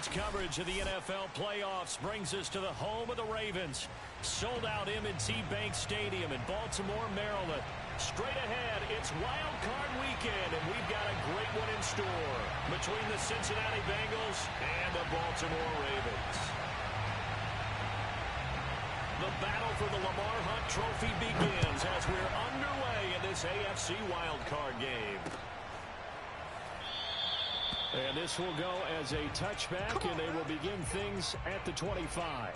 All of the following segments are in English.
Sports coverage of the NFL playoffs brings us to the home of the Ravens. Sold out M&T Bank Stadium in Baltimore, Maryland. Straight ahead, it's Wild Card Weekend, and we've got a great one in store between the Cincinnati Bengals and the Baltimore Ravens. The battle for the Lamar Hunt Trophy begins as we're underway in this AFC Wild Card game. And this will go as a touchback, and they will begin things at the 25.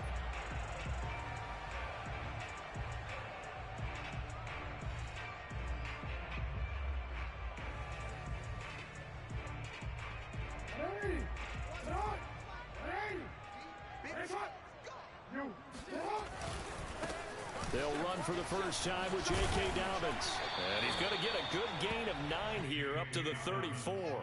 They'll run for the first time with J.K. Dobbins. And he's going to get a good gain of 9 here up to the 34.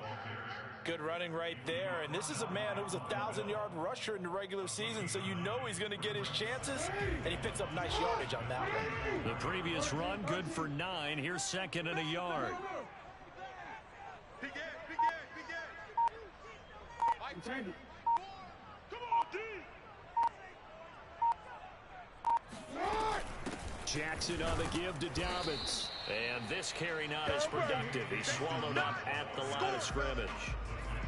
Good running right there, and this is a man who was a 1,000-yard rusher in the regular season, so you know he's going to get his chances, and he picks up nice yardage on that one. The previous run, good for 9. Here's second and a yard. Jackson on the give to Dobbins. And this carry not as productive. He's swallowed up at the line of scrimmage.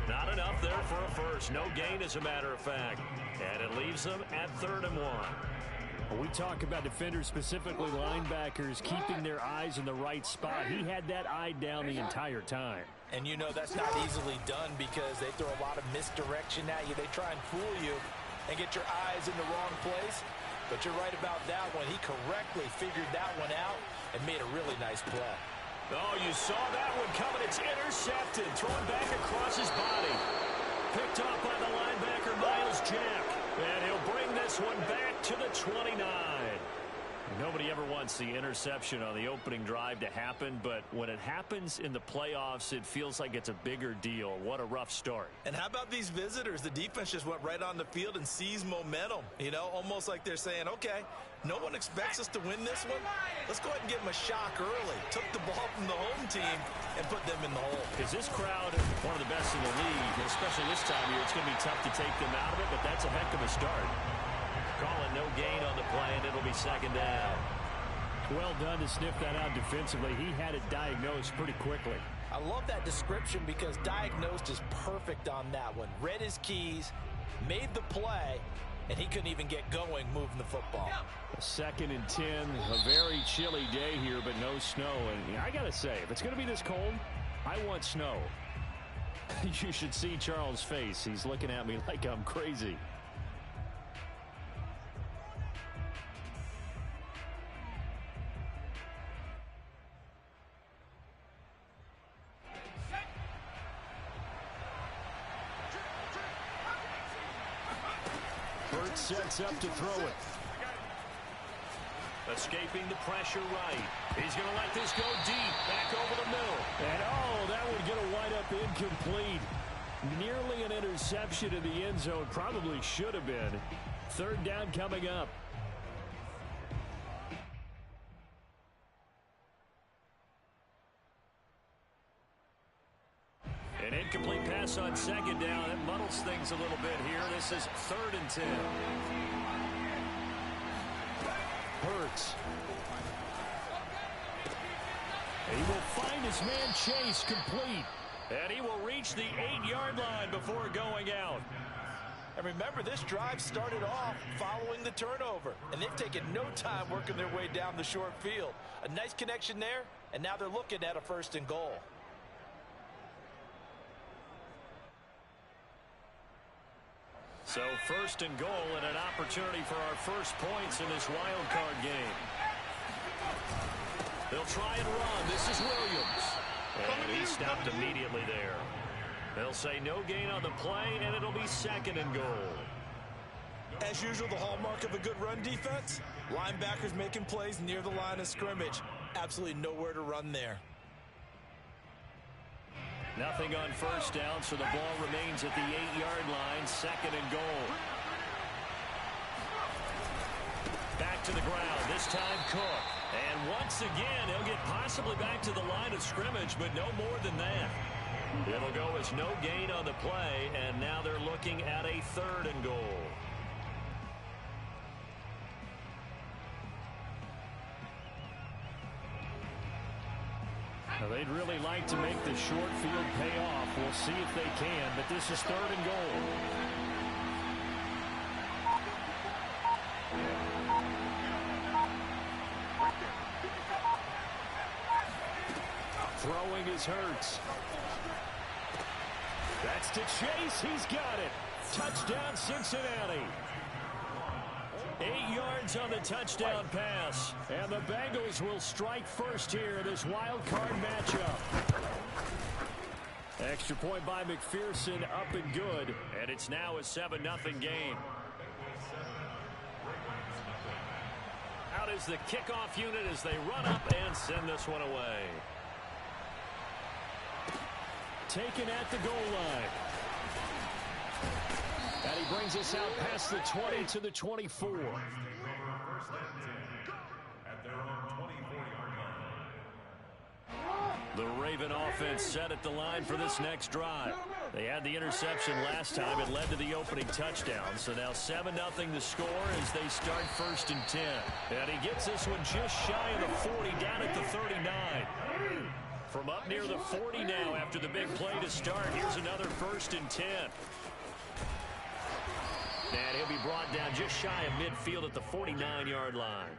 Not enough there for a first. No gain, as a matter of fact. And it leaves them at 3rd and 1. When we talk about defenders, specifically linebackers, keeping their eyes in the right spot. He had that eye down the entire time. And you know that's not easily done because they throw a lot of misdirection at you. They try and fool you and get your eyes in the wrong place. But you're right about that one. He correctly figured that one out and made a really nice play. Oh, you saw that one coming. It's intercepted. Thrown back across his body. Picked off by the linebacker, Miles Jack. And he'll bring this one back to the 29. Nobody ever wants the interception on the opening drive to happen, but when it happens in the playoffs, it feels like it's a bigger deal. What a rough start. And how about these visitors? The defense just went right on the field and seized momentum. You know, almost like they're saying, okay, no one expects us to win this one. Let's go ahead and give them a shock early. Took the ball from the home team and put them in the hole. Because this crowd, one of the best in the league, especially this time of year, it's going to be tough to take them out of it, but that's a heck of a start. Calling no gain on the play, and it'll be second down. Well done to sniff that out defensively. He had it diagnosed pretty quickly. I love that description because diagnosed is perfect on that one. Read his keys, made the play, and he couldn't even get going moving the football. 2nd and 10, a very chilly day here, but no snow. And I got to say, if it's going to be this cold, I want snow. You should see Charles' face. He's looking at me like I'm crazy. Sets up to throw it. Escaping the pressure right. He's going to let this go deep. Back over the middle. And oh, that would get a wind up incomplete. Nearly an interception in the end zone. Probably should have been. 3rd down coming up. An incomplete pass on 2nd down. It muddles things a little bit here. This is 3rd and 10. Hurts. And he will find his man Chase complete. And he will reach the 8-yard line before going out. And remember, this drive started off following the turnover. And they've taken no time working their way down the short field. A nice connection there, and now they're looking at a 1st and goal. So 1st and goal and an opportunity for our first points in this wild card game. They'll try and run. This is Williams. And he stopped immediately there. They'll say no gain on the play, and it'll be 2nd and goal. As usual, the hallmark of a good run defense, linebackers making plays near the line of scrimmage. Absolutely nowhere to run there. Nothing on 1st down, so the ball remains at the 8-yard line. 2nd and goal. Back to the ground, this time Cook. And once again, he'll get possibly back to the line of scrimmage, but no more than that. It'll go as no gain on the play, and now they're looking at a 3rd and goal. Now they'd really like to make the short field pay off. We'll see if they can, but this is 3rd and goal. Throwing is Hurts. That's to Chase. He's got it. Touchdown, Cincinnati. 8 yards on the touchdown pass. And the Bengals will strike first here in this wild card matchup. Extra point by McPherson, up and good. And it's now a 7-0 game. Out is the kickoff unit as they run up and send this one away. Taken at the goal line. And he brings us out past the 20 to the 24. The Raven offense set at the line for this next drive. They had the interception last time. It led to the opening touchdown. So now 7-0 the score as they start 1st and 10. And he gets this one just shy of the 40, down at the 39. From up near the 40 now after the big play to start. Here's another 1st and 10. And he'll be brought down just shy of midfield at the 49-yard line.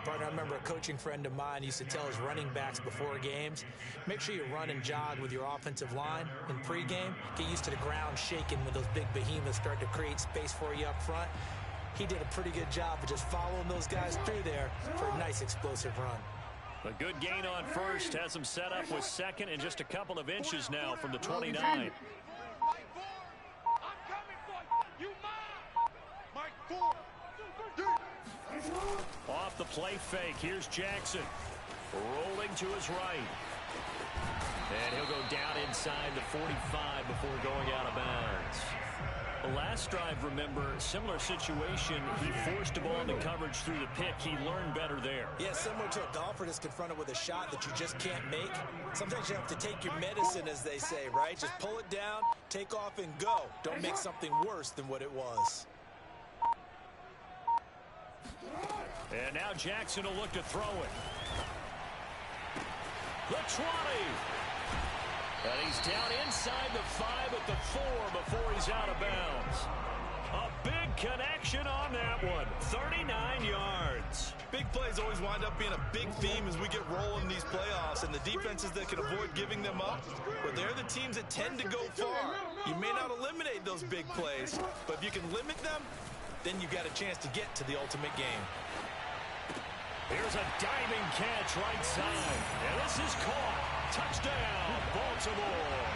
Partner, I remember a coaching friend of mine used to tell his running backs before games, make sure you run and jog with your offensive line in pregame. Get used to the ground shaking when those big behemoths start to create space for you up front. He did a pretty good job of just following those guys through there for a nice explosive run. A good gain on 1st has him set up with 2nd and just a couple of inches now from the 29. Off the play fake, here's Jackson. Rolling to his right. And he'll go down inside the 45 before going out of bounds. The last drive, remember, similar situation. He forced a ball into coverage through the pick. He learned better there. Yeah, similar to a golfer that's confronted with a shot that you just can't make. Sometimes you have to take your medicine, as they say, right? Just pull it down, take off, and go. Don't make something worse than what it was. And now Jackson will look to throw it. The 20. And he's down inside the 5 at the 4 before he's out of bounds. A big connection on that one. 39 yards. Big plays always wind up being a big theme as we get rolling in these playoffs, and the defenses that can avoid giving them up, but they're the teams that tend to go far. You may not eliminate those big plays, but if you can limit them, then you've got a chance to get to the ultimate game. Here's a diving catch right side. And this is caught. Touchdown, Baltimore.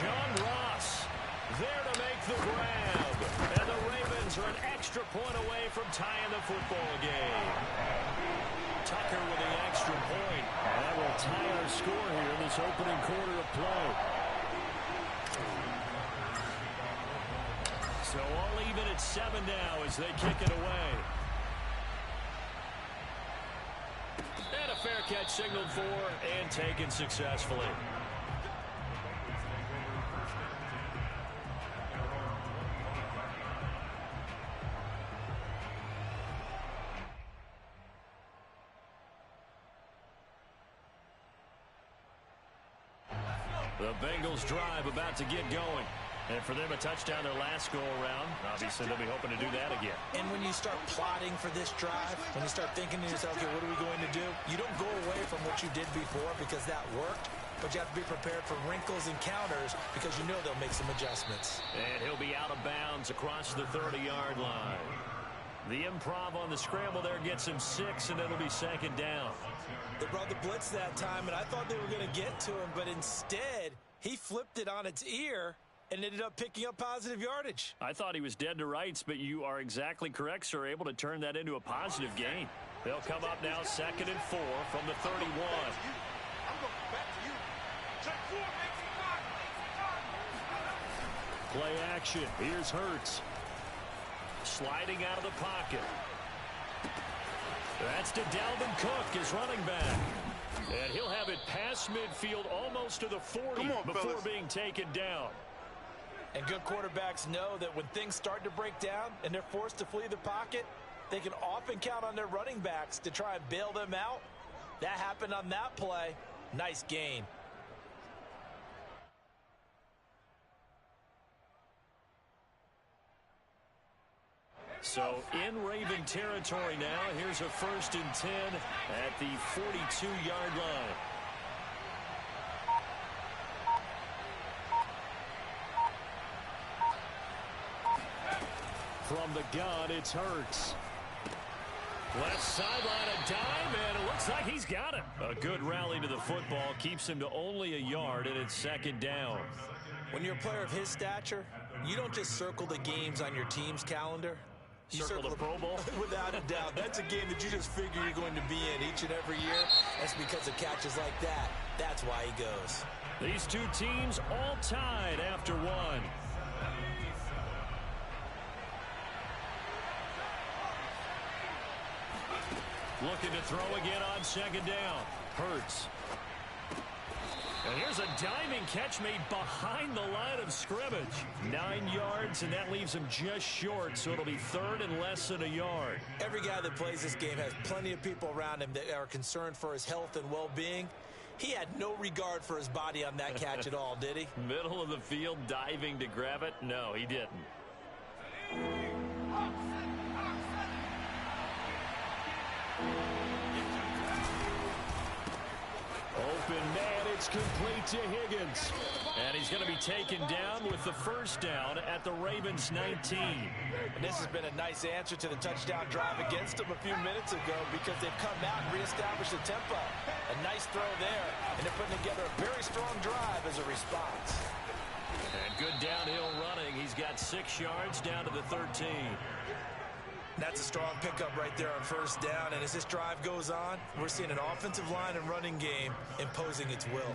John Ross there to make the grab. And the Ravens are an extra point away from tying the football game. Tucker with the extra point. And that will tie our score here in this opening quarter of play. So all even at 7 now as they kick it away. And a fair catch signaled for and taken successfully. The Bengals drive about to get going. And for them, a touchdown their last go-around. Obviously, they'll be hoping to do that again. And when you start plotting for this drive, when you start thinking to yourself, okay, what are we going to do? You don't go away from what you did before because that worked, but you have to be prepared for wrinkles and counters because you know they'll make some adjustments. And he'll be out of bounds across the 30-yard line. The improv on the scramble there gets him 6, and it'll be 2nd down. They brought the blitz that time, and I thought they were going to get to him, but instead, he flipped it on its ear and ended up picking up positive yardage. I thought he was dead to rights, but you are exactly correct, sir, able to turn that into a positive gain. They'll come up now 2nd and 4 from the 31. Play action. Here's Hurts. Sliding out of the pocket. That's to Dalvin Cook, his running back. And he'll have it past midfield almost to the 40 before being taken down. And good quarterbacks know that when things start to break down and they're forced to flee the pocket, they can often count on their running backs to try and bail them out. That happened on that play. Nice gain. So in Raven territory now, here's a 1st and 10 at the 42-yard line. From the gun, it's Hurts. Left sideline, a dime, and it looks like he's got it. A good rally to the football keeps him to only a yard, and it's 2nd down. When you're a player of his stature, you don't just circle the games on your team's calendar. You circle the Pro Bowl? Without a doubt. That's a game that you just figure you're going to be in each and every year. That's because of catches like that. That's why he goes. These two teams all tied after one. Looking to throw again on 2nd down. Hurts. And here's a diving catch made behind the line of scrimmage. 9 yards, and that leaves him just short, so it'll be 3rd and less than a yard. Every guy that plays this game has plenty of people around him that are concerned for his health and well-being. He had no regard for his body on that catch at all, did he? Middle of the field, diving to grab it? No, he didn't. Open man, it's complete to Higgins. And he's going to be taken down with the 1st down at the Ravens 19. And this has been a nice answer to the touchdown drive against them a few minutes ago because they've come out and reestablished the tempo. A nice throw there, and they're putting together a very strong drive as a response. And good downhill running. He's got 6 yards down to the 13. That's a strong pickup right there on 1st down. And as this drive goes on, we're seeing an offensive line and running game imposing its will.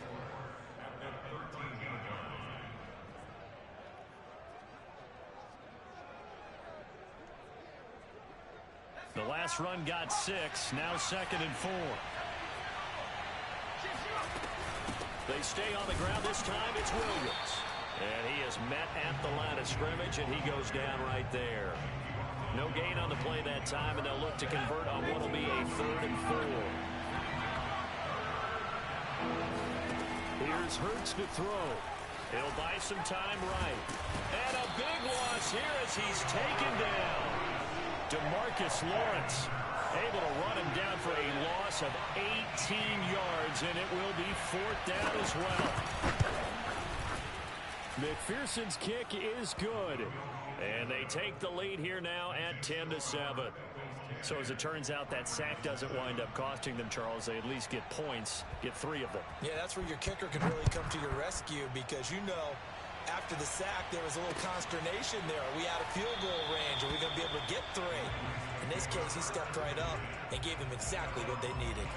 The last run got 6. Now 2nd and 4. They stay on the ground this time. It's Williams. And he is met at the line of scrimmage, and he goes down right there. No gain on the play that time, and they'll look to convert on what will be a 3rd and 4. Here's Hurts to throw. He'll buy some time right. And a big loss here as he's taken down. DeMarcus Lawrence able to run him down for a loss of 18 yards, and it will be 4th down as well. McPherson's kick is good. And they take the lead here now at 10-7. So as it turns out, that sack doesn't wind up costing them, Charles. They at least get points, get 3 of them. Yeah, that's where your kicker can really come to your rescue because, you know, after the sack, there was a little consternation there. Are we out of field goal range? Are we going to be able to get 3? In this case, he stepped right up and gave them exactly what they needed.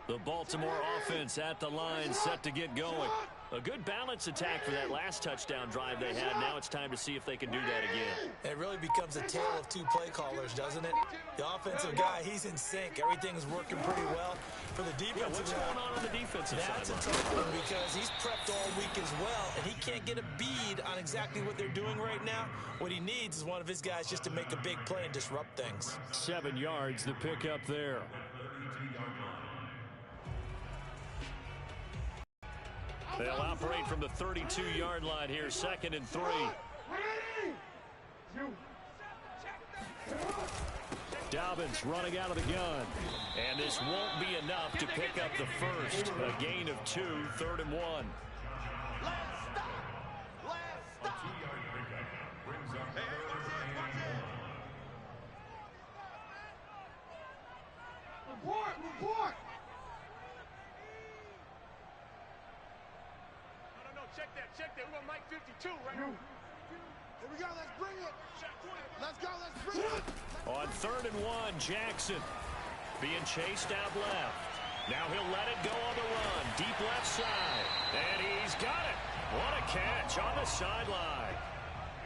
The Baltimore offense at the line, set to get going. A good balance attack for that last touchdown drive they had. Now it's time to see if they can do that again. It really becomes a tale of 2 play callers, doesn't it? The offensive guy, he's in sync. Everything's working pretty well. For the defensive what's going on the defensive side? That's a tough one because he's prepped all week as well, and he can't get a bead on exactly what they're doing right now. What he needs is one of his guys just to make a big play and disrupt things. 7 yards, the pickup there. They'll operate from the 32-yard line here, 2nd and 3. Dobbins running out of the gun. And this won't be enough to pick up the first. A gain of 2, 3rd and 1. Report! Check that. We want Mike 52 right now. Here we go. Let's bring it. Let's go. Let's bring it. On 3rd and 1, Jackson being chased out left. Now he'll let it go on the run. Deep left side. And he's got it. What a catch on the sideline.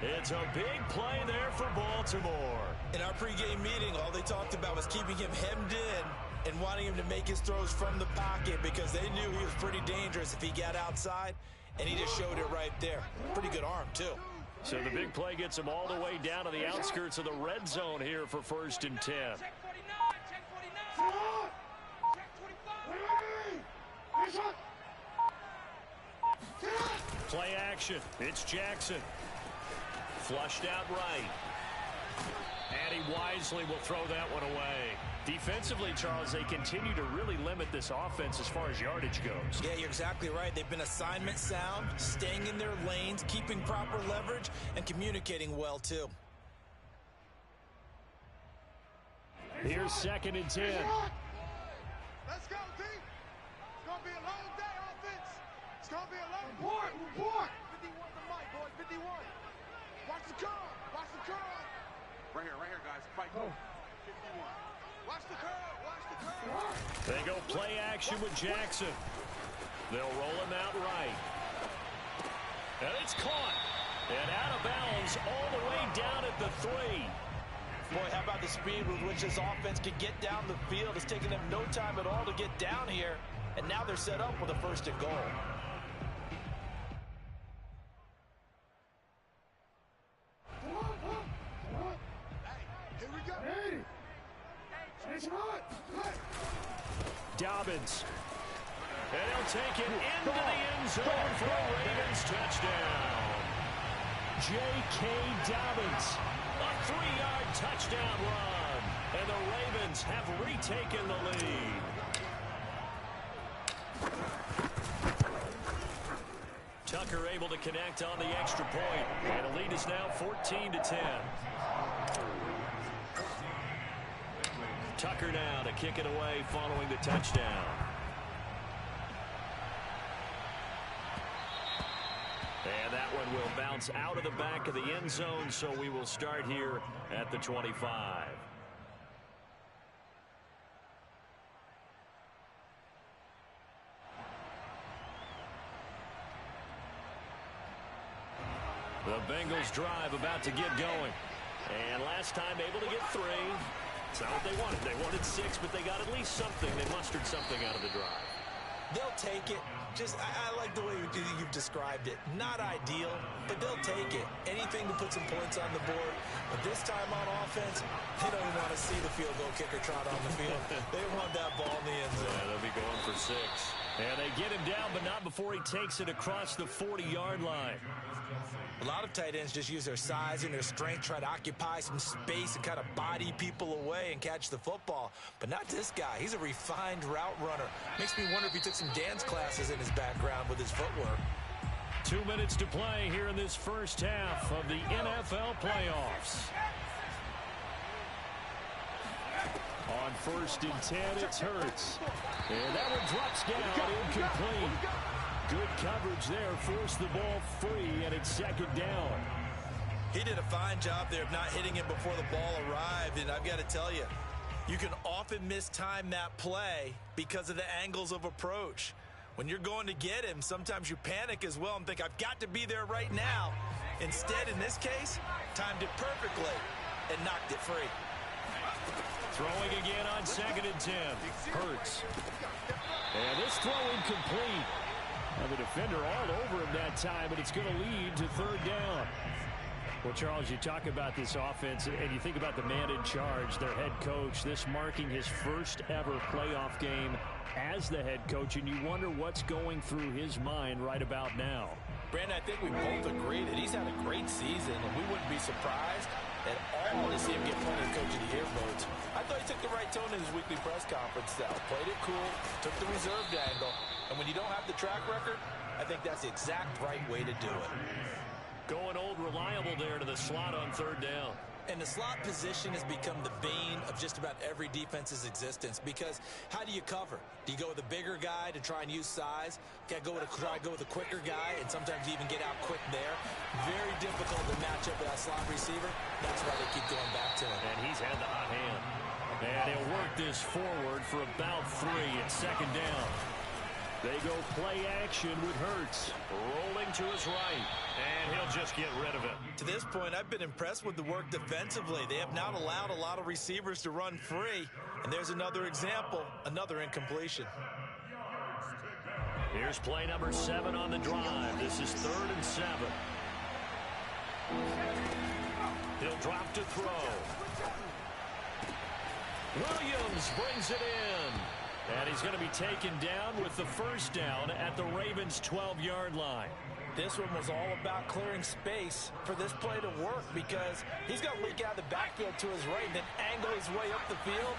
It's a big play there for Baltimore. In our pregame meeting, all they talked about was keeping him hemmed in and wanting him to make his throws from the pocket because they knew he was pretty dangerous if he got outside, and he just showed it right there. Pretty good arm, too. So the big play gets him all the way down to the outskirts of the red zone here for 1st and 10. Play action. It's Jackson. Flushed out right. And he wisely will throw that one away. Defensively, Charles, they continue to really limit this offense as far as yardage goes. Yeah, you're exactly right. They've been assignment sound, staying in their lanes, keeping proper leverage, and communicating well, too. Here's 2nd and 10. Let's go, D. It's going to be a long day, offense. It's going to be a long report. 51 the mic, boys. 51. Watch the curl. Watch the curl. Right here, guys. Fight. 51. Watch the curl. Watch the curl. They go play action with Jackson. They'll roll him out right. And it's caught. And out of bounds all the way down at the 3. Boy, how about the speed with which this offense can get down the field? It's taken them no time at all to get down here. And now they're set up with a 1st and goal. Here we go. Hey. Dobbins. And he'll take it into the end zone for a Ravens touchdown. J.K. Dobbins. A 3-yard touchdown run. And the Ravens have retaken the lead. Tucker able to connect on the extra point. And the lead is now 14-10. Tucker now to kick it away following the touchdown. And that one will bounce out of the back of the end zone, so we will start here at the 25. The Bengals drive about to get going. And last time able to get 3. It's not what they wanted. They wanted 6, but they got at least something. They mustered something out of the drive. They'll take it. I like the way you've described it. Not ideal, but they'll take it. Anything to put some points on the board. But this time on offense, they don't even want to see the field goal kicker trot on the field. They want that ball in the end zone. Yeah, they'll be going for 6. And they get him down, but not before he takes it across the 40-yard line. A lot of tight ends just use their size and their strength, try to occupy some space and kind of body people away and catch the football. But not this guy. He's a refined route runner. Makes me wonder if he took some dance classes in his background with his footwork. 2 minutes to play here in this first half of the NFL playoffs. On 1st and 10, it's Hurts. And that one drops down, incomplete. Good coverage there, forced the ball free, and it's 2nd down. He did a fine job there of not hitting him before the ball arrived, and I've got to tell you, you can often mistime that play because of the angles of approach. When you're going to get him, sometimes you panic as well and think, I've got to be there right now. Instead, in this case, timed it perfectly and knocked it free. Throwing again on 2nd and 10. Hurts. And this throw incomplete. And the defender all over him that time, but it's going to lead to 3rd down. Well, Charles, you talk about this offense, and you think about the man in charge, their head coach, this marking his first ever playoff game as the head coach, and you wonder what's going through his mind right about now. Brandon, I think we both agree that he's had a great season, and we wouldn't be surprised at all to see him get plenty of Coach of the Year votes. I thought he took the right tone in his weekly press conference, though. Played it cool, took the reserved angle, and when you don't have the track record, I think that's the exact right way to do it. Going old reliable there to the slot on 3rd down. And the slot position has become the bane of just about every defense's existence because how do you cover? Do you go with a bigger guy to try and use size? Got to try to go with a quicker guy and sometimes even get out quick there. Very difficult to match up with that slot receiver. That's why they keep going back to him. And he's had the hot hand. And he'll work this forward for about 3 at second down. They go play action with Hurts. Rolling to his right. And he'll just get rid of it. To this point, I've been impressed with the work defensively. They have not allowed a lot of receivers to run free. And there's another example, another incompletion. Here's play number 7 on the drive. This is 3rd and 7. He'll drop to throw. Williams brings it in. And he's going to be taken down with the first down at the Ravens' 12-yard line. This one was all about clearing space for this play to work because he's got to leak out of the backfield to his right and then angle his way up the field.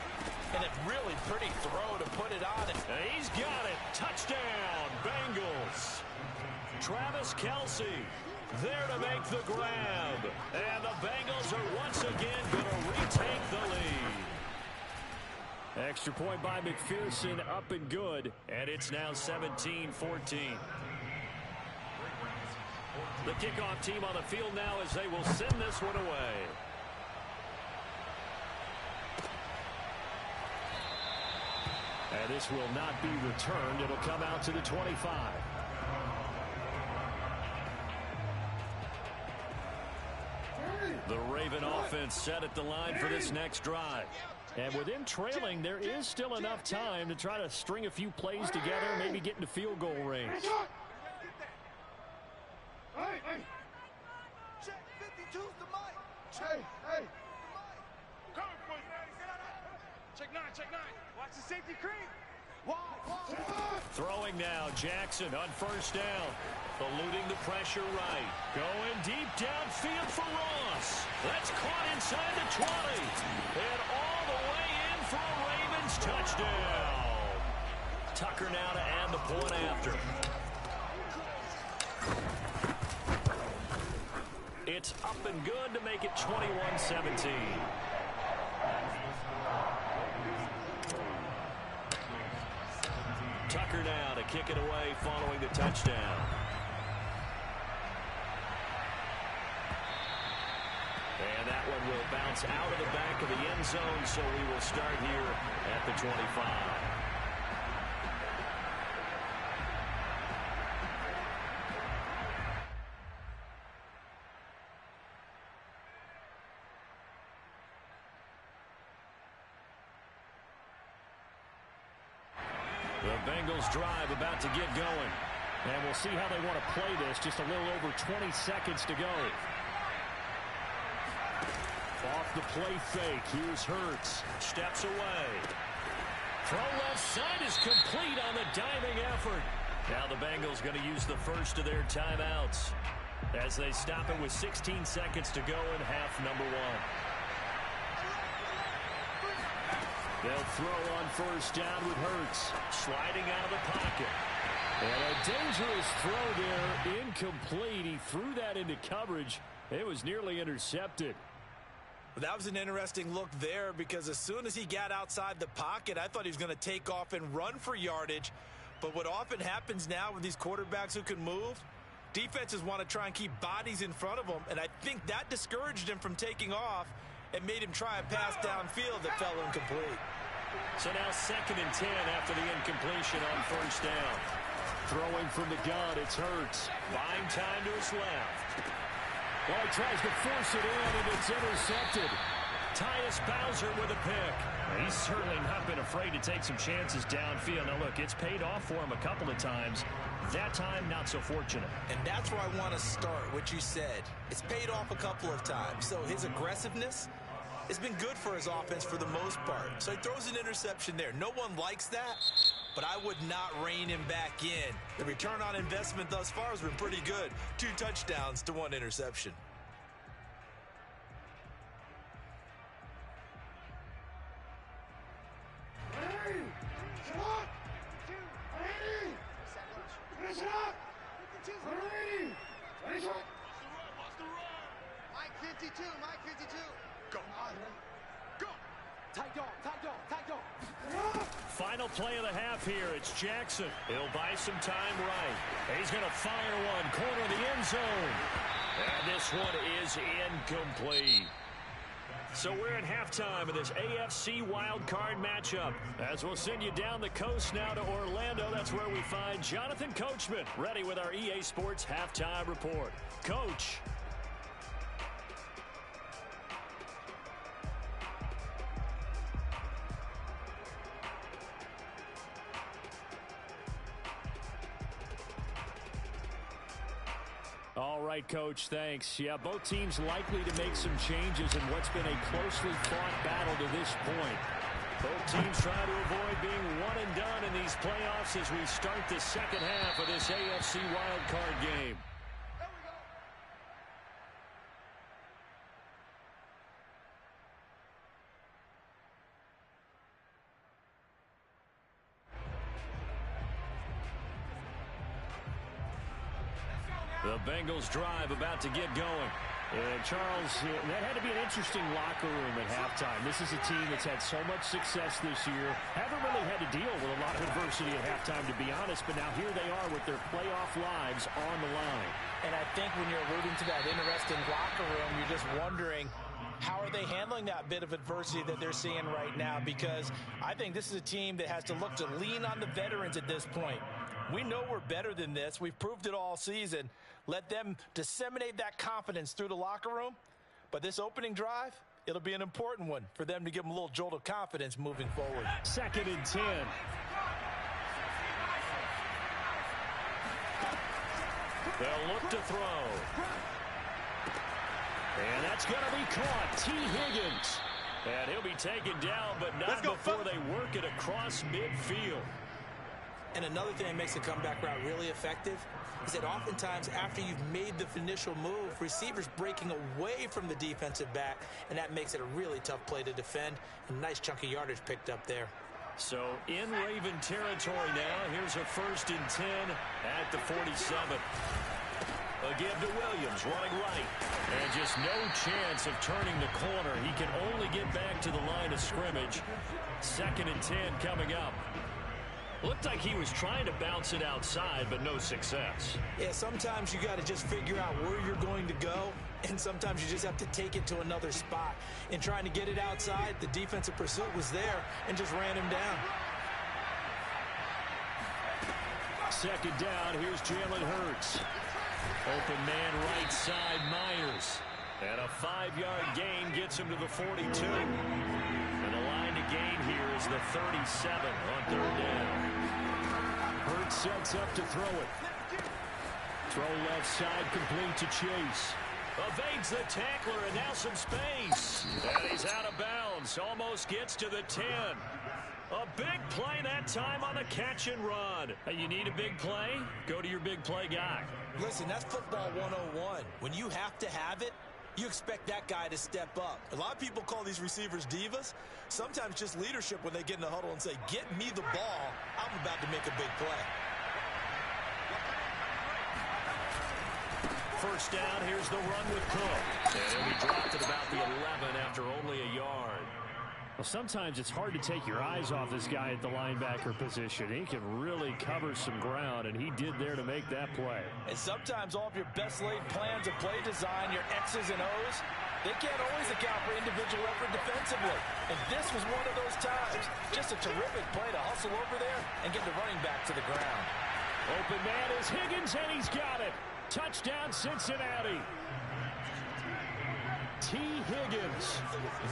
And a really pretty throw to put it on. And he's got it. Touchdown, Bengals. Travis Kelce there to make the grab. And the Bengals are once again going to retake the lead. Extra point by McPherson, up and good. And it's now 17-14. The kickoff team on the field now as they will send this one away. And this will not be returned. It'll come out to the 25. The Raven offense set at the line for this next drive. And with them trailing, there is still enough time to try to string a few plays together, maybe get into field goal range. Hey. Check 52's the mic. Hey. Come for it. Check 9. Watch the safety creep. Why? Throwing now, Jackson on first down. Eluding the pressure right. Going deep downfield for Ross. That's caught inside the 20. And all the way in for a Ravens touchdown. Tucker now to add the point after. It's up and good to make it 21-17. Tucker now to kick it away following the touchdown. And that one will bounce out of the back of the end zone, so we will start here at the 25. The Bengals drive about to get going. And we'll see how they want to play this. Just a little over 20 seconds to go. Off the play fake. Here's Hurts. Steps away. Throw left side is complete on the diving effort. Now the Bengals going to use the first of their timeouts as they stop it with 16 seconds to go in half number 1. They'll throw on first down with Hurts. Sliding out of the pocket. And a dangerous throw there. Incomplete. He threw that into coverage. It was nearly intercepted. That was an interesting look there because as soon as he got outside the pocket, I thought he was going to take off and run for yardage. But what often happens now with these quarterbacks who can move, defenses want to try and keep bodies in front of them. And I think that discouraged him from taking off and made him try a pass downfield that fell incomplete. So now 2nd and 10 after the incompletion on first down. Throwing from the gun, it's Hurts. Buying time to his left. Well, he tries to force it in, and it's intercepted. Tyus Bowser with a pick. He's certainly not been afraid to take some chances downfield. Now, look, it's paid off for him a couple of times. That time, not so fortunate. And that's where I want to start, what you said. It's paid off a couple of times. So his aggressiveness has been good for his offense for the most part. So he throws an interception there. No one likes that, but I would not rein him back in. The return on investment thus far has been pretty good. 2 touchdowns to 1 interception. Mike 52. play of the half here. It's Jackson. He'll buy some time right. He's going to fire one. Corner of the end zone. And this one is incomplete. So we're at halftime of this AFC wildcard matchup. As we'll send you down the coast now to Orlando, that's where we find Jonathan Coachman ready with our EA Sports halftime report. Coach. All right, Coach, thanks. Yeah, both teams likely to make some changes in what's been a closely fought battle to this point. Both teams trying to avoid being one and done in these playoffs as we start the second half of this AFC wildcard game. The Bengals drive about to get going. And Charles, that had to be an interesting locker room at halftime. This is a team that's had so much success this year. Haven't really had to deal with a lot of adversity at halftime, to be honest. But now here they are with their playoff lives on the line. And I think when you're alluding to that interesting locker room, you're just wondering, how are they handling that bit of adversity that they're seeing right now? Because I think this is a team that has to look to lean on the veterans at this point. We know we're better than this. We've proved it all season. Let them disseminate that confidence through the locker room. But this opening drive, it'll be an important one for them to give them a little jolt of confidence moving forward. 2nd and 10. They'll look to throw. And that's going to be caught. T. Higgins. And he'll be taken down, but not before they work it across midfield. And another thing that makes the comeback route really effective is that oftentimes after you've made the initial move, receivers breaking away from the defensive back, and that makes it a really tough play to defend. A nice chunk of yardage picked up there. So in Raven territory now, here's a 1st and 10 at the 47. A give to Williams, running right. And just no chance of turning the corner. He can only get back to the line of scrimmage. 2nd and 10 coming up. Looked like he was trying to bounce it outside, but no success. Yeah, sometimes you got to just figure out where you're going to go, and sometimes you just have to take it to another spot. In trying to get it outside, the defensive pursuit was there and just ran him down. 2nd down, here's Jalen Hurts. Open man right side, Myers. And a 5-yard gain gets him to the 42. And the line to gain here is the 37 on 3rd down. Hurts sets up to throw it. Throw left side, complete to Chase. Evades the tackler, and now some space. And he's out of bounds. Almost gets to the 10. A big play that time on the catch and run. Hey, you need a big play? Go to your big play guy. Listen, that's football 101. When you have to have it, you expect that guy to step up. A lot of people call these receivers divas. Sometimes just leadership when they get in the huddle and say, get me the ball. I'm about to make a big play. 1st down, here's the run with Cook. And he'll be dropped at about the 11 after only a yard. Well, sometimes it's hard to take your eyes off this guy at the linebacker position. He can really cover some ground, and he did there to make that play. And sometimes all of your best laid plans of play design, your X's and O's, they can't always account for individual effort defensively. And this was one of those times. Just a terrific play to hustle over there and get the running back to the ground. Open man is Higgins, and he's got it. Touchdown, Cincinnati. T. Higgins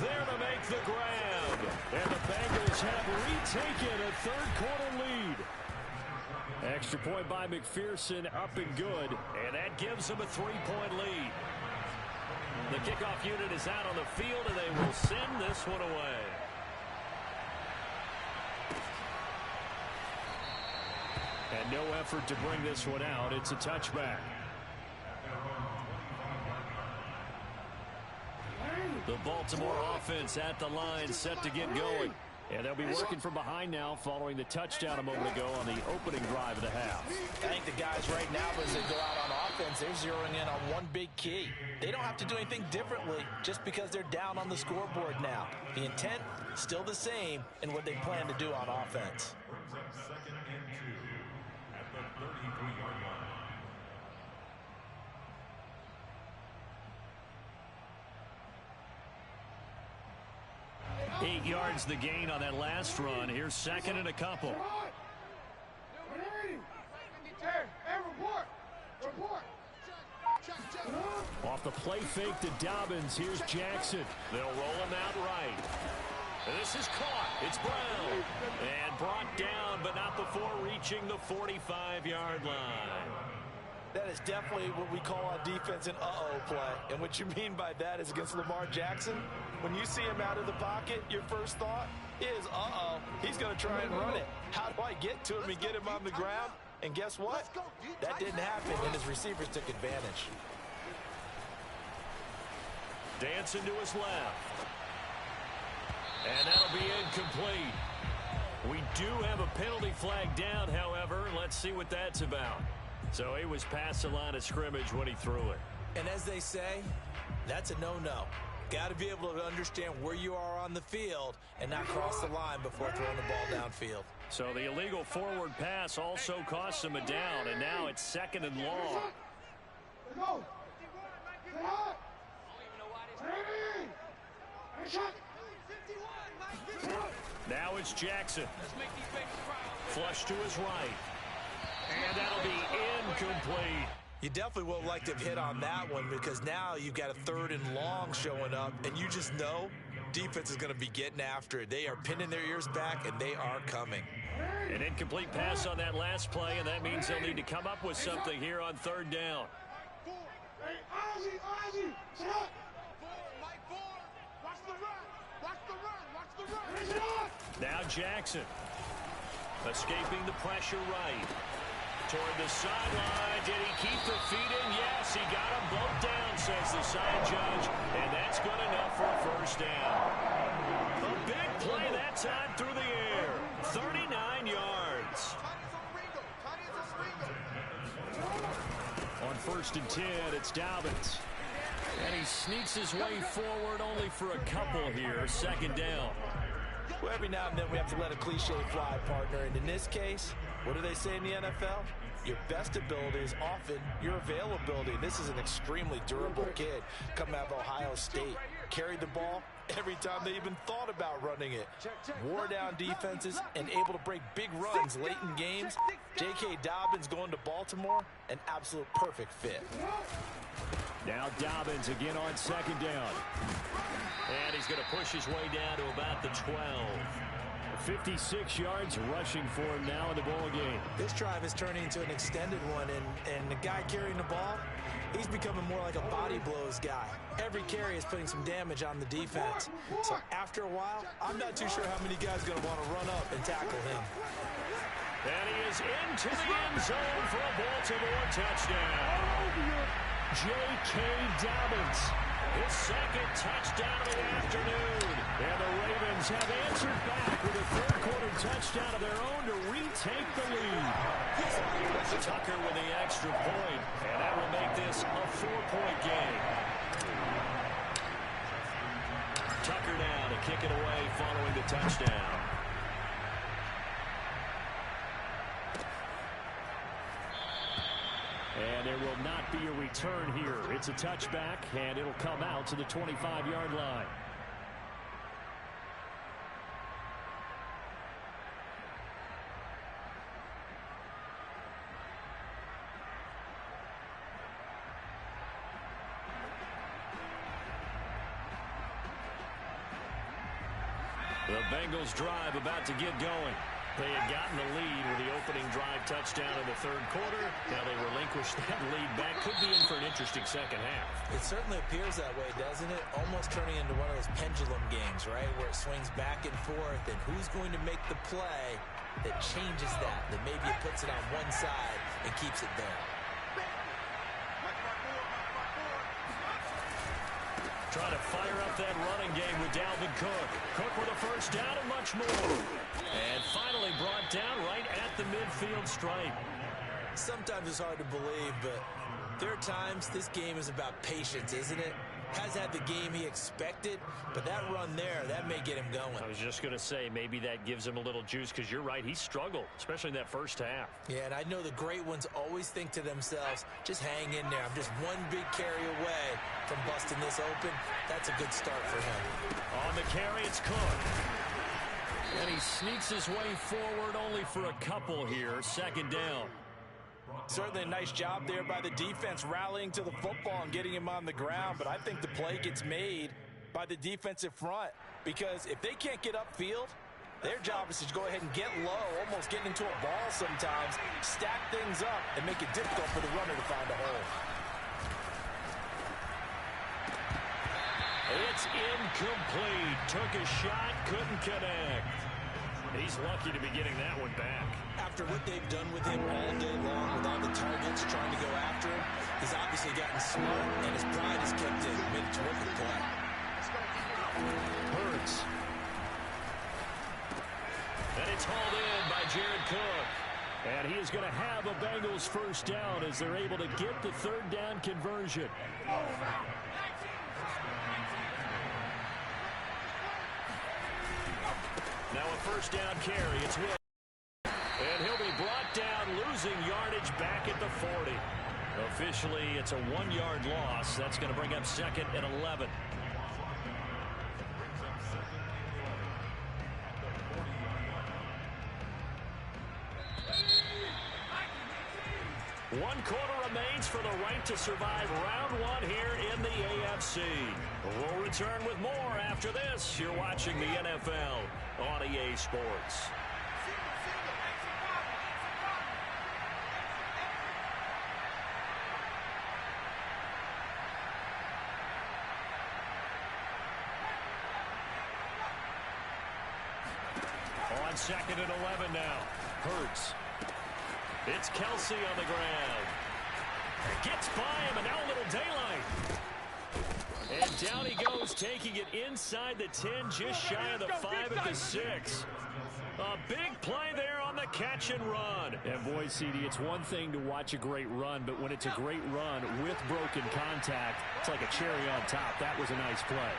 there to make the grab. And the Bengals have retaken a 3rd quarter lead. Extra point by McPherson, up and good. And that gives them a 3-point lead. The kickoff unit is out on the field, and they will send this one away. And no effort to bring this one out. It's a touchback. The Baltimore offense at the line, set to get going. And they'll be working from behind now following the touchdown a moment ago on the opening drive of the half. I think the guys right now, as they go out on offense, they're zeroing in on one big key. They don't have to do anything differently just because they're down on the scoreboard now. The intent, still the same in what they plan to do on offense. brings up 2nd and 2 at the 33-yard line. 8 yards the gain on that last run. Here's 2nd and a couple. Off the play fake to Dobbins. Here's Jackson. They'll roll him out right. This is caught. It's Brown. And brought down, but not before reaching the 45-yard line. That is definitely what we call on defense an uh-oh play. And what you mean by that is against Lamar Jackson, when you see him out of the pocket, your first thought is, uh-oh, he's going to try and run it. How do I get to him and get him on the ground? And guess what? That didn't happen, and his receivers took advantage. Dancing to his left. And that'll be incomplete. We do have a penalty flag down, however. Let's see what that's about. So he was past the line of scrimmage when he threw it. And as they say, that's a no-no. Got to be able to understand where you are on the field and not cross the line before throwing the ball downfield. So the illegal forward pass also costs him a down, and now it's 2nd and long. Now it's Jackson. Flush to his right. And that'll be incomplete. You definitely would like to have hit on that one because now you've got a 3rd and long showing up, and you just know defense is going to be getting after it. They are pinning their ears back, and they are coming. An incomplete pass on that last play, and that means they'll need to come up with something here on 3rd down. Now Jackson. Escaping the pressure right. Toward the sideline. Did he keep the feet in? Yes, he got them both down, says the side judge. And that's good enough for a 1st down. A big play that time through the air. 39 yards. On 1st and 10, it's Dobbins. And he sneaks his way forward only for a couple here. 2nd down. Well, every now and then we have to let a cliche fly, partner. And in this case, what do they say in the NFL? Your best ability is often your availability. This is an extremely durable kid coming out of Ohio State. Carried the ball every time they even thought about running it. Wore down defenses and able to break big runs late in games. J.K. Dobbins going to Baltimore, an absolute perfect fit. Now Dobbins again on 2nd down. And he's going to push his way down to about the 12. 56 yards rushing for him now in the ball game. This drive is turning into an extended one, and the guy carrying the ball, he's becoming more like a body blows guy. Every carry is putting some damage on the defense. So after a while, I'm not too sure how many guys are going to want to run up and tackle him. And he is into the end zone for a Baltimore touchdown. J.K. Dobbins. His 2nd touchdown of the afternoon. And the Ravens have answered back with a 3rd quarter touchdown of their own to retake the lead. Tucker with the extra point, and that will make this a 4-point game. Tucker now to kick it away following the touchdown. And there will not be a return here. It's a touchback, and it'll come out to the 25-yard line. The Bengals drive about to get going. They had gotten the lead with the opening drive touchdown in the 3rd quarter. Now they relinquish that lead back. Could be in for an interesting 2nd half. It certainly appears that way, doesn't it? Almost turning into one of those pendulum games, right? Where it swings back and forth, and who's going to make the play that changes that maybe it puts it on one side and keeps it there. Trying to fire up that running game with Dalvin Cook. Cook with a 1st down and much more. And finally brought down right at the midfield stripe. Sometimes it's hard to believe, but there are times this game is about patience, isn't it? Hasn't had the game he expected, but that run there, that may get him going. I was just going to say, maybe that gives him a little juice, because you're right, he struggled, especially in that first half. Yeah, and I know the great ones always think to themselves, just hang in there. I'm just one big carry away from busting this open. That's a good start for him. On the carry, it's Cook. And he sneaks his way forward only for a couple here. Second down. Certainly a nice job there by the defense rallying to the football and getting him on the ground, but I think the play gets made by the defensive front, because if they can't get upfield, their job is to go ahead and get low, almost getting into a ball sometimes, stack things up, and make it difficult for the runner to find a hole. It's incomplete. Took a shot, couldn't connect. He's lucky to be getting that one back. After what they've done with him all day long, with all the targets trying to go after him, he's obviously gotten smart, and his pride has kept him. Made a terrific play. Hurts. And it's hauled in by Jared Cook. And he is going to have a Bengals first down as they're able to get the third down conversion. Now a first down carry. It's Will. And he'll be brought down, losing yardage back at the 40. Officially, it's a 1-yard loss. That's going to bring up second and 11. One quarter remains for the right to survive round one here in the AFC. We'll return with more after this. You're watching the NFL on EA Sports. On second and 11 now. Hurts. It's Kelsey on the ground. Gets by him, and now a little daylight. And down he goes, taking it inside the 10, just shy of the 5 at the 6. A big play there on the catch and run. And boy, CD, it's one thing to watch a great run, but when it's a great run with broken contact, it's like a cherry on top. That was a nice play.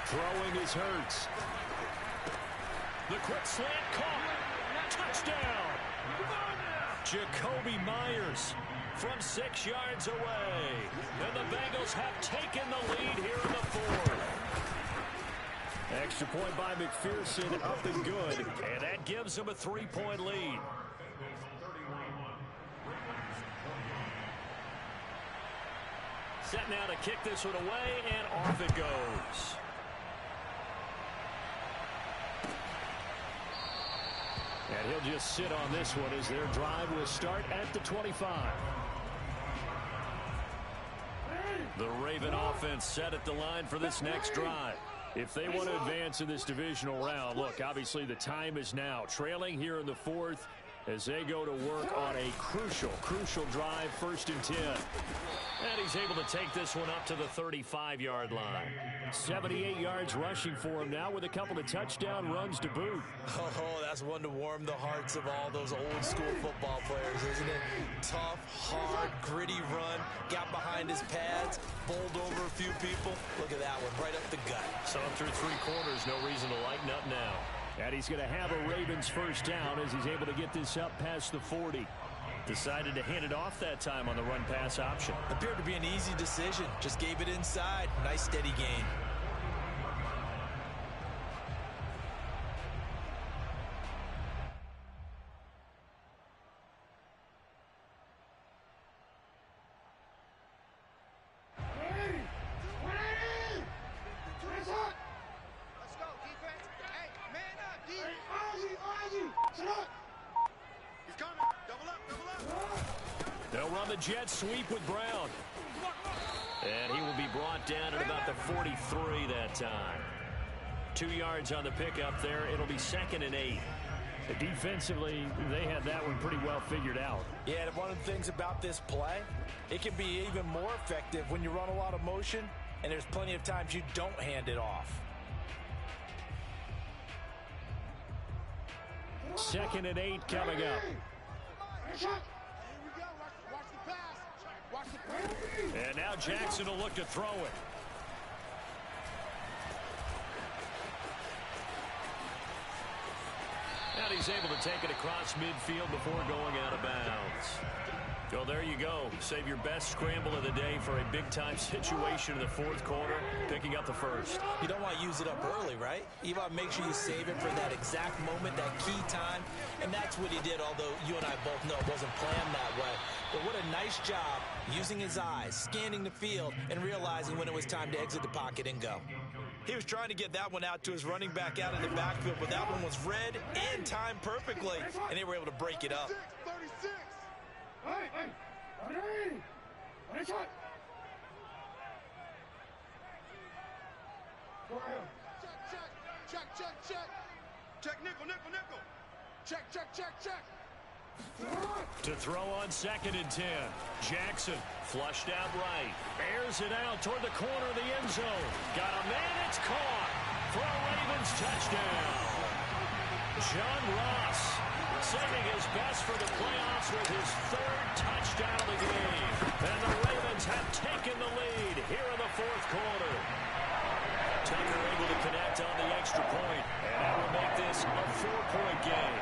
Throwing is Hurts. The quick slant caught. Touchdown. Jacoby Myers from 6 yards away. And the Bengals have taken the lead here in the 4th. Extra point by McPherson, up and good. And that gives them a 3-point lead. Set now to kick this one away, and off it goes. And he'll just sit on this one as their drive will start at the 25. The Raven offense set at the line for this next drive. If they want to advance in this divisional round, look, obviously the time is now. Trailing here in the 4th as they go to work on a crucial drive, 1st and 10. And he's able to take this one up to the 35-yard line. 78 yards rushing for him now with a couple of touchdown runs to boot. Oh, that's one to warm the hearts of all those old-school football players, isn't it? Tough, hard, gritty run. Got behind his pads, bowled over a few people. Look at that one, right up the gut. So through 3 quarters, no reason to lighten up now. And he's going to have a Ravens first down as he's able to get this up past the 40. Decided to hand it off that time on the run-pass option. Appeared to be an easy decision. Just gave it inside. Nice steady gain. They'll run the jet sweep with Brown. And he will be brought down at about the 43 that time. 2 yards on the pickup there. It'll be 2nd and 8. Defensively, they had that one pretty well figured out. Yeah, and one of the things about this play, it can be even more effective when you run a lot of motion, and there's plenty of times you don't hand it off. 2nd and 8 coming up. And now Jackson will look to throw it. And he's able to take it across midfield before going out of bounds. Well, there you go. Save your best scramble of the day for a big-time situation in the fourth quarter, picking up the first. You don't want to use it up early, right? You want to make sure you save it for that exact moment, that key time. And that's what he did, although you and I both know it wasn't planned that way. But what a nice job using his eyes, scanning the field, and realizing when it was time to exit the pocket and go. He was trying to get that one out to his running back out in the backfield, but that one was read and timed perfectly, and they were able to break it up. 36. Hey, ready? Ready, shot. Go ahead. Check. Check, nickel. Check. To throw on 2nd and 10. Jackson flushed out right. Airs it out toward the corner of the end zone. Got a man, it's caught for a Ravens touchdown. John Ross saving his best for the playoffs with his 3rd touchdown of the game. And the Ravens have taken the lead here in the fourth quarter. Tucker able to connect on the extra point, and that will make this a 4-point game.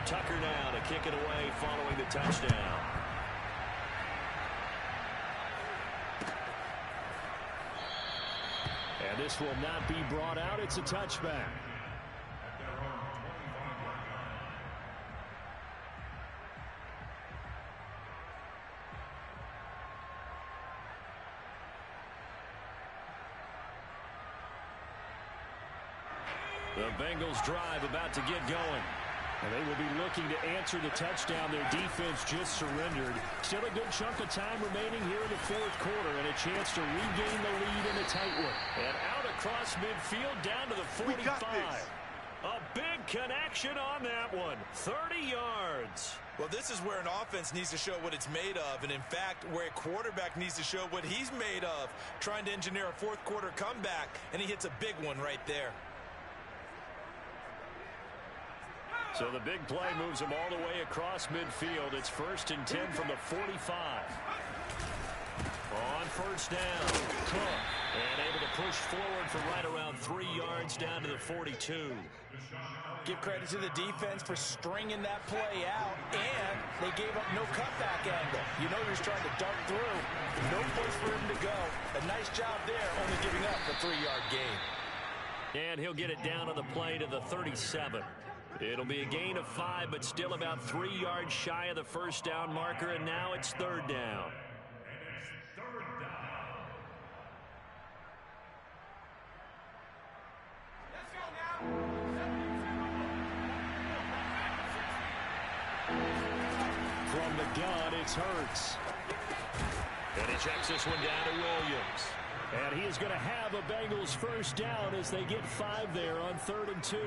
Tucker now to kick it away following the touchdown. And this will not be brought out. It's a touchback. The Bengals drive about to get going. And they will be looking to answer the touchdown their defense just surrendered. Still a good chunk of time remaining here in the fourth quarter and a chance to regain the lead in a tight one. And out across midfield down to the 45. A big connection on that one. 30 yards. Well, this is where an offense needs to show what it's made of, and in fact, where a quarterback needs to show what he's made of, trying to engineer a fourth quarter comeback, and he hits a big one right there. So the big play moves him all the way across midfield. It's 1st and 10 from the 45. On 1st down, Cook, and able to push forward for right around 3 yards down to the 42. Give credit to the defense for stringing that play out, and they gave up no cutback angle. You know he was trying to dart through. No place for him to go. A nice job there, only giving up a 3-yard gain. And he'll get it down on the play to the 37. It'll be a gain of 5, but still about 3 yards shy of the 1st down marker, and now it's 3rd down. From the gun, it's Hurts. And he checks this one down to Williams. And he is going to have a Bengals 1st down as they get 5 there on 3rd and 2.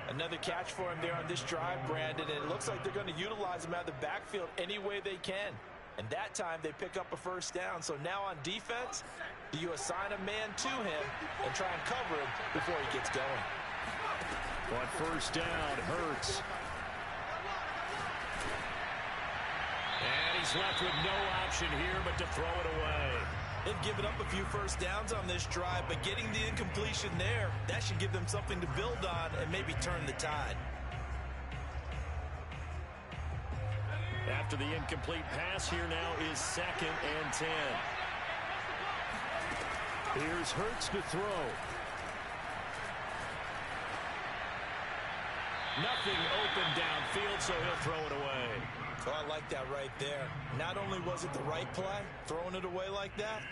Another catch for him there on this drive, Brandon, and it looks like they're going to utilize him out of the backfield any way they can. And that time they pick up a 1st down. So now on defense, do you assign a man to him and try and cover him before he gets going? On 1st down, Hurts. And he's left with no option here but to throw it away. They've given up a few 1st downs on this drive, but getting the incompletion there, that should give them something to build on and maybe turn the tide. After the incomplete pass, here now is 2nd and 10. Here's Hurts to throw. Nothing open downfield, so he'll throw it away. Oh, I like that right there. Not only was it the right play, throwing it away like that,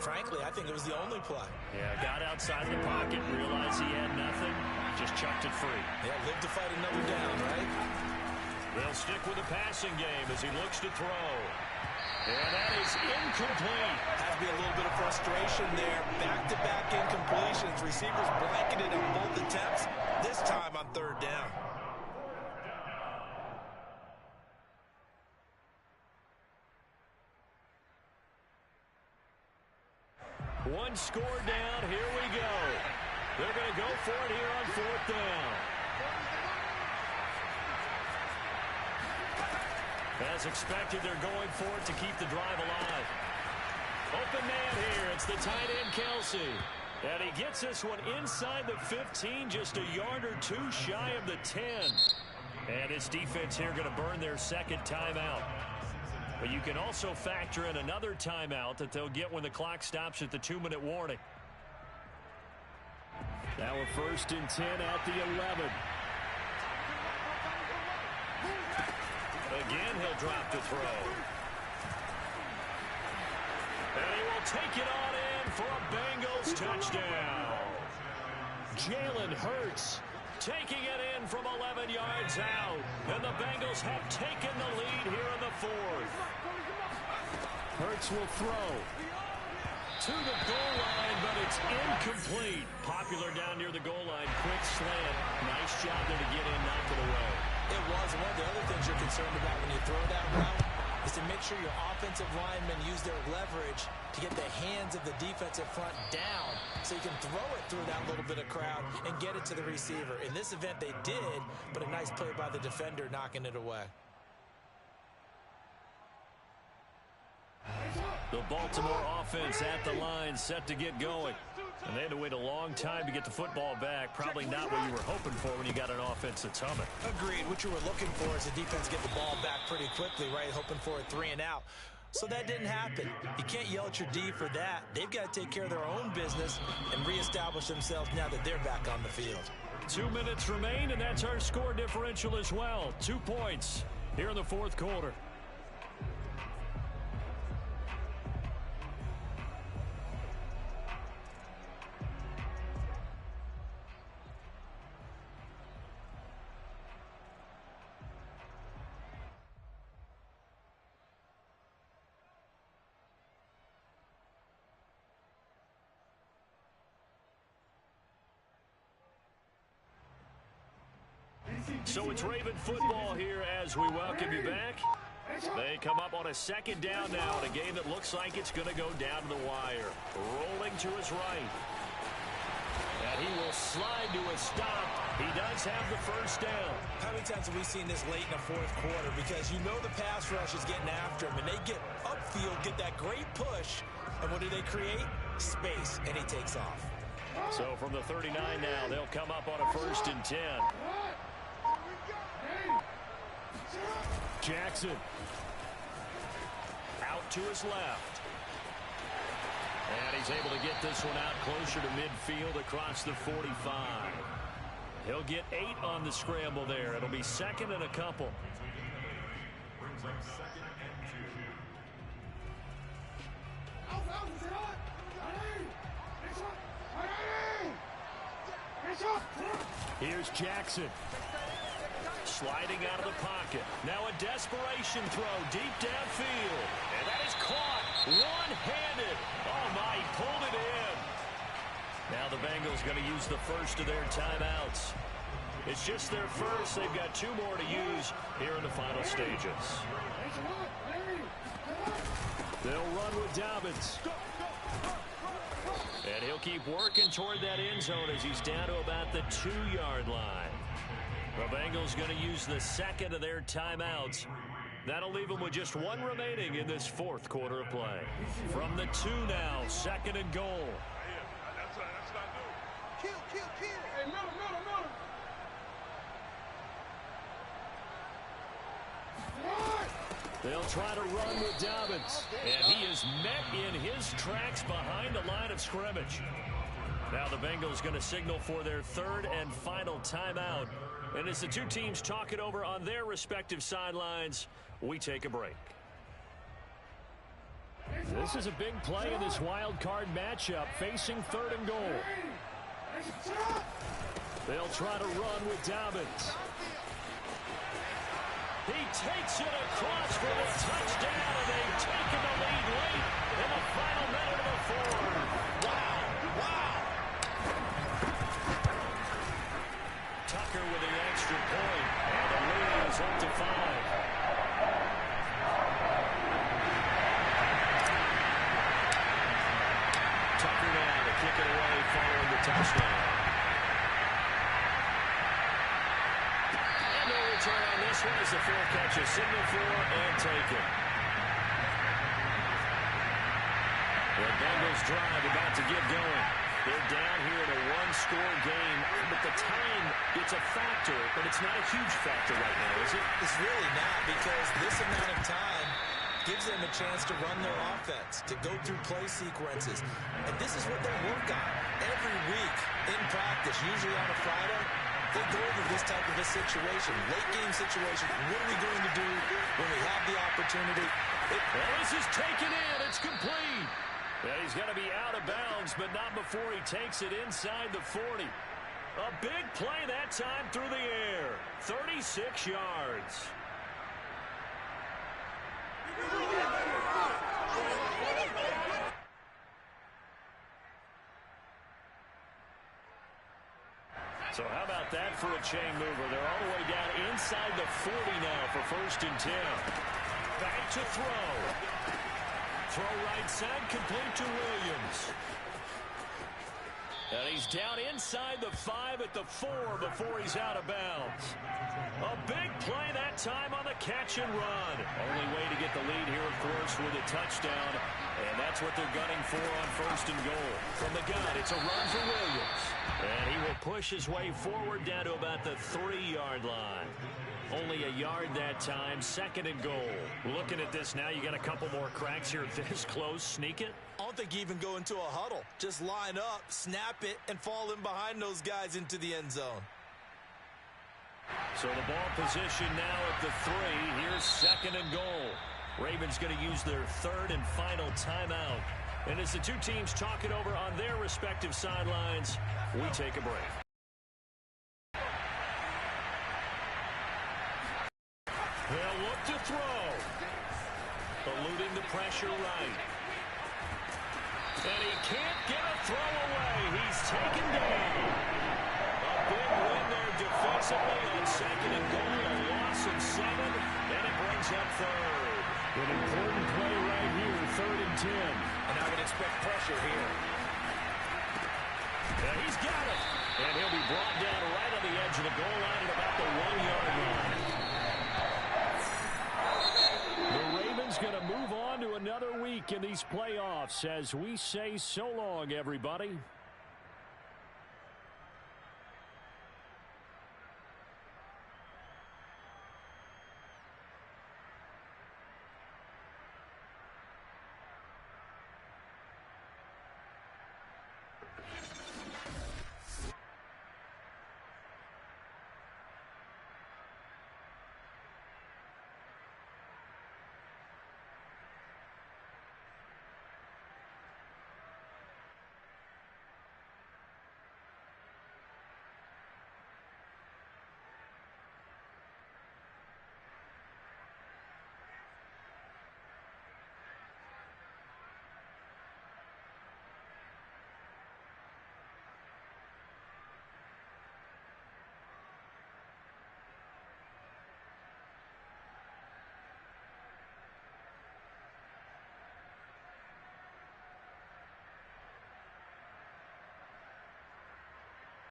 frankly, I think it was the only play. Yeah, got outside of the pocket, realized he had nothing, just chucked it free. Yeah, live to fight another down, right? They'll stick with the passing game as he looks to throw. And that is incomplete. Has to be a little bit of frustration there. Back-to-back incompletions. Receivers blanketed on both attempts, this time on 3rd down. One score down, here we go. They're going to go for it here on 4th down. As expected, they're going for it to keep the drive alive. Open man here. It's the tight end, Kelsey. And he gets this one inside the 15, just a yard or two shy of the 10. And his defense here going to burn their second timeout. But you can also factor in another timeout that they'll get when the clock stops at the 2-minute warning. Now a 1st and 10 at the 11. Again, he'll drop the throw. And he will take it on in for a Bengals touchdown. Jalen Hurts taking it in from 11 yards out. And the Bengals have taken the lead here in the 4th. Hurts will throw to the goal line, but it's incomplete. Popular down near the goal line. Quick slant. Nice job there to get in, knock it away. It was. One of the other things you're concerned about when you throw that route is to make sure your offensive linemen use their leverage to get the hands of the defensive front down so you can throw it through that little bit of crowd and get it to the receiver. In this event, they did, but a nice play by the defender knocking it away. The Baltimore offense at the line, set to get going. And they had to wait a long time to get the football back. Probably not what you were hoping for when you got an offense that's humming. Agreed. What you were looking for is the defense get the ball back pretty quickly, right? Hoping for a 3 and out. So that didn't happen. You can't yell at your D for that. They've got to take care of their own business and reestablish themselves now that they're back on the field. 2 minutes remain, and that's our score differential as well. 2 points here in the 4th quarter. So it's Raven football here as we welcome you back. They come up on a 2nd down now in a game that looks like it's going to go down to the wire. Rolling to his right. And he will slide to a stop. He does have the 1st down. How many times have we seen this late in the 4th quarter? Because you know the pass rush is getting after him, and they get upfield, get that great push, and what do they create? Space, and he takes off. So from the 39 now, they'll come up on a 1st and 10. Jackson out to his left. And he's able to get this one out closer to midfield across the 45. He'll get 8 on the scramble there. It'll be 2nd and a couple. Brings up 2nd and 2. Here's Jackson. Sliding out of the pocket. Now a desperation throw deep downfield. And that is caught one-handed. Oh, my, he pulled it in. Now the Bengals going to use the 1st of their timeouts. It's just their 1st. They've got 2 more to use here in the final stages. They'll run with Dobbins. And he'll keep working toward that end zone as he's down to about the 2-yard line. The Bengals going to use the 2nd of their timeouts. That'll leave them with just 1 remaining in this 4th quarter of play. From the 2 now, 2nd and goal. Kill. Hey, middle. They'll try to run with Dobbins. And he is met in his tracks behind the line of scrimmage. Now the Bengals going to signal for their 3rd and final timeout. And as the 2 teams talk it over on their respective sidelines, we take a break. This is a big play in this wild card matchup, facing 3rd and goal. They'll try to run with Dobbins. He takes it across for the touchdown, and they've taken the lead late in the final minute of the 4th. Wow. Tucker with the extra point, and the lead is up to 5. Tucker now to kick it away following the touchdown. And no return on this one as the fair catch is signaled for and taken. The Bengals drive about to get going. They're down here in a one-score game, but the time, it's a factor, but it's not a huge factor right now, is it? It's really not, because this amount of time gives them a chance to run their offense, to go through play sequences. And this is what they work on every week in practice, usually on a Friday. They go over this type of a situation, late-game situation. What are we going to do when we have the opportunity? Well, this is taken in. It's complete. Yeah, he's going to be out of bounds, but not before he takes it inside the 40. A big play that time through the air. 36 yards. So how about that for a chain mover? They're all the way down inside the 40 now for 1st and 10. Back to throw. Throw right side, complete to Williams. And he's down inside the 5 at the 4 before he's out of bounds. A big play that time on the catch and run. Only way to get the lead here, of course, with a touchdown. And that's what they're gunning for on 1st and goal. From the gun, it's a run for Williams. And he will push his way forward down to about the 3-yard line. Only a yard that time, 2nd and goal. Looking at this now, you got a couple more cracks here this close. Sneak it. I don't think you even go into a huddle. Just line up, snap it, and fall in behind those guys into the end zone. So the ball position now at the 3. Here's 2nd and goal. Ravens going to use their 3rd and final timeout. And as the two teams talk it over on their respective sidelines, we take a break. They'll look to throw. Eluding the pressure right. And he can't get a throw away. He's taken down. A big win there defensively on 2nd and goal. A loss of 7, and it brings up 3rd. An important play right here, 3rd and 10. And I would expect pressure here. And he's got it. And he'll be brought down right on the edge of the goal line at about the 1-yard line. The Ravens going to move on to another week in these playoffs as we say so long, everybody.